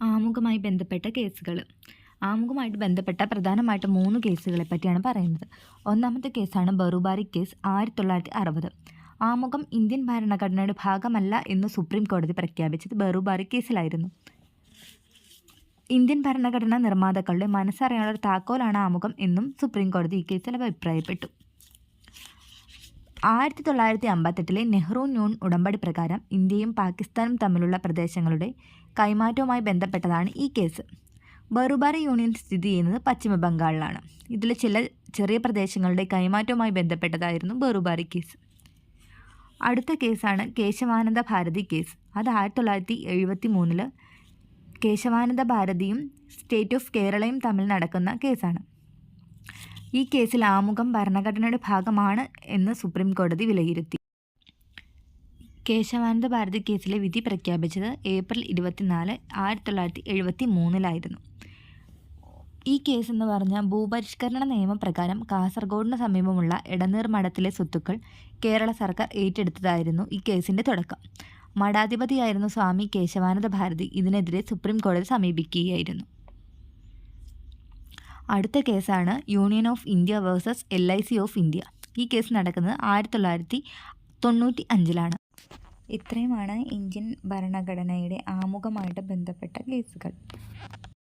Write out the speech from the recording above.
ആമുഖമായി ബന്ധപ്പെട്ട കേസുകൾ. ആമുഖമായിട്ട് ബന്ധപ്പെട്ട പ്രധാനമായിട്ടും 3 കേസുകളെ പറ്റിയാണ് പറയുന്നത്. ഒന്നാമത്തെ കേസാണ് ബറൂബാരി കേസ് 1960. ആമുഖം ഇന്ത്യൻ ഭരണഘടനയുടെ ഭാഗമല്ല എന്ന് സുപ്രീം കോടതി പ്രഖ്യാപിച്ചത് ബറൂബാരി കേസിലായിരുന്നു. ഇന്ത്യൻ ഭരണഘടനാ നിർമ്മാതാക്കളുടെ മനസ്സറിയാനുള്ള ഒരു താക്കോലാണ് ആമുഖം എന്നും സുപ്രീം കോടതി ഈ കേസിൽ അഭിപ്രായപ്പെട്ടു. 1958 നെഹ്റു ന്യൂൺ ഉടമ്പടി പ്രകാരം ഇന്ത്യയും പാകിസ്ഥാനും തമ്മിലുള്ള പ്രദേശങ്ങളുടെ കൈമാറ്റവുമായി ബന്ധപ്പെട്ടതാണ് ഈ കേസ്. ബറൂബാരി യൂണിയൻ സ്ഥിതി ചെയ്യുന്നത് പശ്ചിമ ബംഗാളിലാണ്. ഇതിൽ ചില ചെറിയ പ്രദേശങ്ങളുടെ കൈമാറ്റവുമായി ബന്ധപ്പെട്ടതായിരുന്നു ബറൂബാരി കേസ്. അടുത്ത കേസാണ് കേശവാനന്ദ ഭാരതി കേസ്. അത് 1973 കേശവാനന്ദ ഭാരതിയും സ്റ്റേറ്റ് ഓഫ് കേരളയും തമ്മിൽ നടക്കുന്ന കേസാണ്. ഈ കേസിൽ ആമുഖം ഭരണഘടനയുടെ ഭാഗമാണ് എന്ന് സുപ്രീം കോടതി വിലയിരുത്തി. കേശവാനന്ദ ഭാരതി കേസിലെ വിധി പ്രഖ്യാപിച്ചത് ഏപ്രിൽ 24, 1973 ഈ കേസ് എന്ന് പറഞ്ഞാൽ ഭൂപരിഷ്കരണ നിയമപ്രകാരം കാസർഗോഡിന് സമീപമുള്ള എടനീർ മഠത്തിലെ സ്വത്തുക്കൾ കേരള സർക്കാർ ഏറ്റെടുത്തതായിരുന്നു ഈ കേസിൻ്റെ തുടക്കം. മഠാധിപതിയായിരുന്നു സ്വാമി കേശവാനന്ദ ഭാരതി. ഇതിനെതിരെ സുപ്രീം കോടതി സമീപിക്കുകയായിരുന്നു. അടുത്ത കേസാണ് union of India versus LIC of India. ഈ കേസ് നടക്കുന്നത് 1995. ഇത്രയുമാണ് ഇന്ത്യൻ ഭരണഘടനയുടെ ആമുഖമായിട്ട് ബന്ധപ്പെട്ട കേസുകൾ.